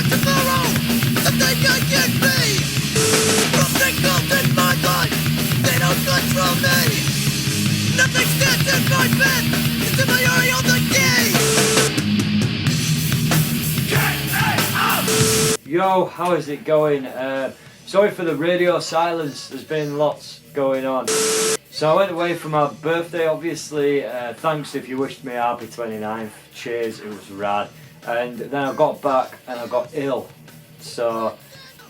tomorrow, and they can get me. From the goals in my life, they don't control me. Nothing stands in my bed, it's in my eye on the key. Yo, how is it going? Sorry for the radio silence, there's been lots going on. So I went away for my birthday, obviously. Thanks if you wished me happy 29th. Cheers, it was rad. And then I got back and I got ill. So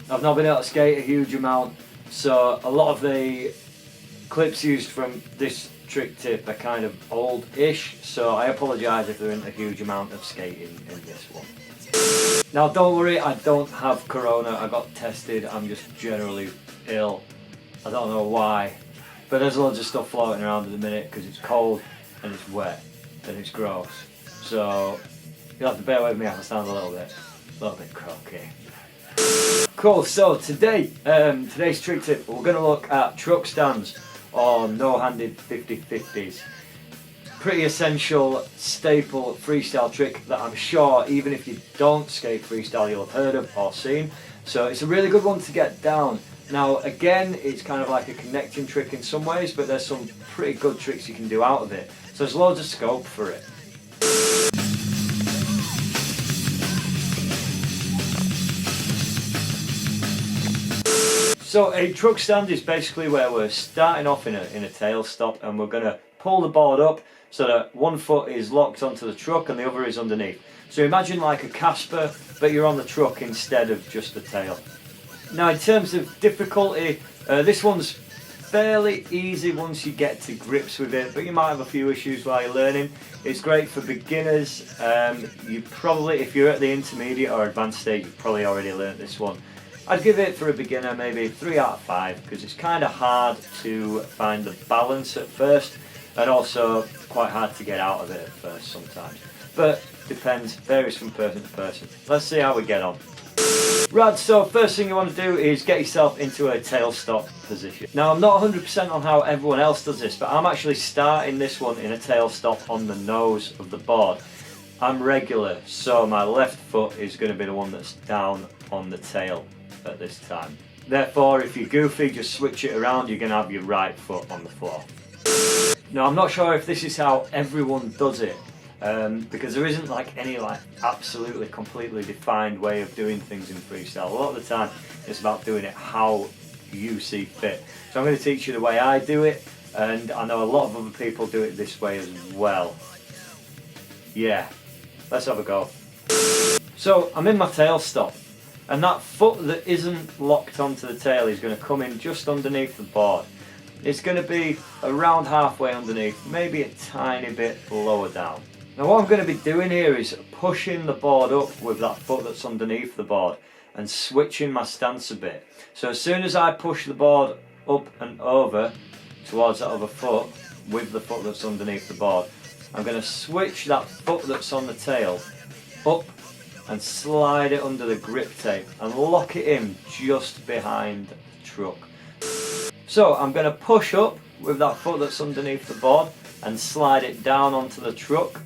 I've not been able to skate a huge amount. So a lot of the clips used from this trick tip are kind of old-ish. So I apologise if there isn't a huge amount of skating in this one. Now don't worry, I don't have corona. I got tested, I'm just generally ill. I don't know why. But there's loads of stuff floating around at the minute because it's cold and it's wet and it's gross. So you'll have to bear with me if I sound a little bit croaky. Cool, so today, today's trick tip, we're going to look at truck stands or no-handed 50-50s. Pretty essential, staple freestyle trick that I'm sure even if you don't skate freestyle you'll have heard of or seen. So it's a really good one to get down. Now again, it's kind of like a connecting trick in some ways, but there's some pretty good tricks you can do out of it. So there's loads of scope for it. So a truck stand is basically where we're starting off in a tail stop and we're going to pull the board up so that one foot is locked onto the truck and the other is underneath. So imagine like a Casper, but you're on the truck instead of just the tail. Now in terms of difficulty, this one's fairly easy once you get to grips with it, but you might have a few issues while you're learning. It's great for beginners. You probably, if you're at the intermediate or advanced stage, you've probably already learned this one. I'd give it for a beginner maybe 3 out of 5 because it's kind of hard to find the balance at first and also quite hard to get out of it at first sometimes. But depends, varies from person to person. Let's see how we get on. Right, so first thing you want to do is get yourself into a tail stop position. Now I'm not 100% on how everyone else does this, but I'm actually starting this one in a tail stop on the nose of the board. I'm regular, so my left foot is going to be the one that's down on the tail at this time. Therefore, if you're goofy, just switch it around, you're going to have your right foot on the floor. Now I'm not sure if this is how everyone does it, because there isn't like any absolutely completely defined way of doing things in freestyle. A lot of the time it's about doing it how you see fit. So I'm going to teach you the way I do it, and I know a lot of other people do it this way as well. Yeah, let's have a go. So I'm in my tail stop, and that foot that isn't locked onto the tail is going to come in just underneath the board. It's going to be around halfway underneath, maybe a tiny bit lower down. Now what I'm going to be doing here is pushing the board up with that foot that's underneath the board and switching my stance a bit. So as soon as I push the board up and over towards that other foot with the foot that's underneath the board, I'm going to switch that foot that's on the tail up and slide it under the grip tape and lock it in just behind the truck. So I'm going to push up with that foot that's underneath the board and slide it down onto the truck.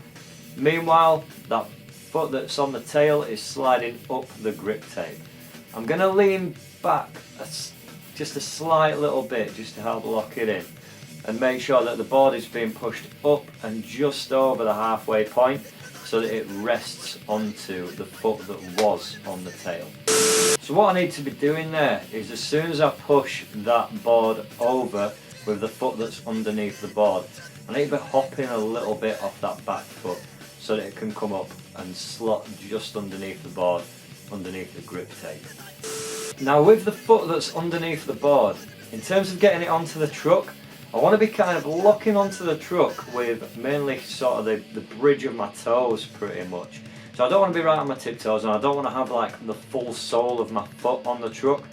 Meanwhile, that foot that's on the tail is sliding up the grip tape. I'm going to lean back just a slight little bit just to help lock it in and make sure that the board is being pushed up and just over the halfway point so that it rests onto the foot that was on the tail. So what I need to be doing there is as soon as I push that board over with the foot that's underneath the board, I need to be hopping a little bit off that back foot so that it can come up and slot just underneath the board, underneath the grip tape. Now with the foot that's underneath the board, in terms of getting it onto the truck, I want to be kind of locking onto the truck with mainly sort of the bridge of my toes pretty much. So I don't want to be right on my tiptoes and I don't want to have like the full sole of my foot on the truck.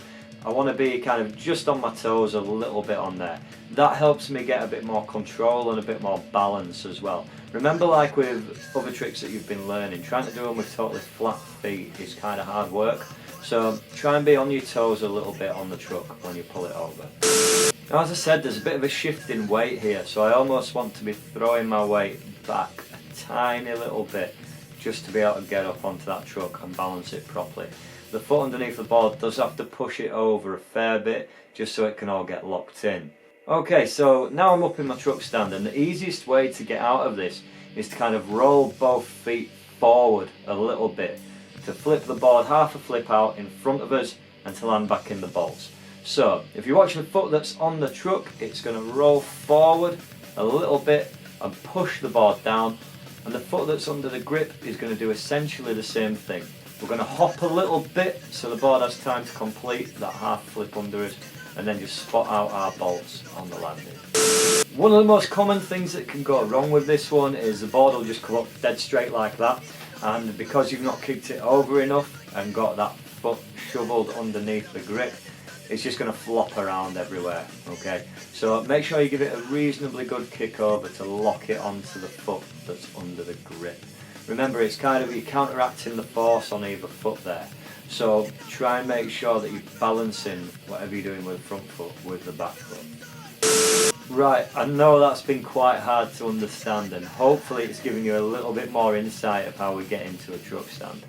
I want to be kind of just on my toes a little bit on there. That helps me get a bit more control and a bit more balance as well. Remember, like with other tricks that you've been learning, trying to do them with totally flat feet is kind of hard work. So try and be on your toes a little bit on the truck when you pull it over. Now as I said, there's a bit of a shift in weight here, so I almost want to be throwing my weight back a tiny little bit just to be able to get up onto that truck and balance it properly. The foot underneath the board does have to push it over a fair bit just so it can all get locked in. Okay, so now I'm up in my truck stand, and the easiest way to get out of this is to kind of roll both feet forward a little bit, to flip the board half a flip out in front of us and to land back in the bolts. So if you watch the foot that's on the truck, it's going to roll forward a little bit and push the board down, and the foot that's under the grip is going to do essentially the same thing. We're going to hop a little bit so the board has time to complete that half flip under us, and then just spot out our bolts on the landing. One of the most common things that can go wrong with this one is the board will just come up dead straight like that, and because you've not kicked it over enough and got that foot shoveled underneath the grip, it's just going to flop around everywhere. Okay, so make sure you give it a reasonably good kick over to lock it onto the foot that's under the grip. Remember, it's kind of, you're counteracting the force on either foot there, so try and make sure that you're balancing whatever you're doing with the front foot with the back foot. Right, I know that's been quite hard to understand, and hopefully it's giving you a little bit more insight of how we get into a truck stand.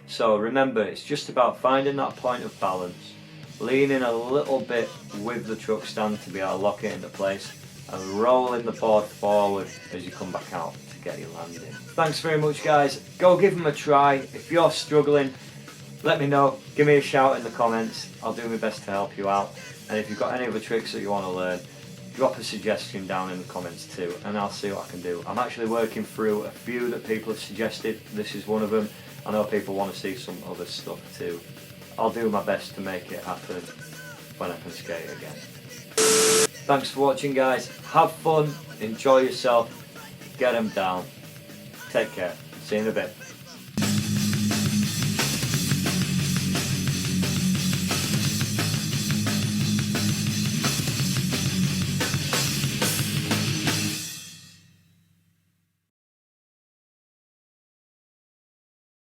So remember, it's just about finding that point of balance, leaning a little bit with the truck stand to be able to lock it into place, and rolling the board forward as you come back out to get your landing. Thanks very much, guys. Go give them a try. If you're struggling, let me know. Give me a shout in the comments. I'll do my best to help you out. And if you've got any other tricks that you want to learn, drop a suggestion down in the comments too, and I'll see what I can do. I'm actually working through a few that people have suggested. This is one of them. I know people want to see some other stuff too. I'll do my best to make it happen when I can skate again. Thanks for watching, guys. Have fun, enjoy yourself, get them down. Take care. See you in a bit.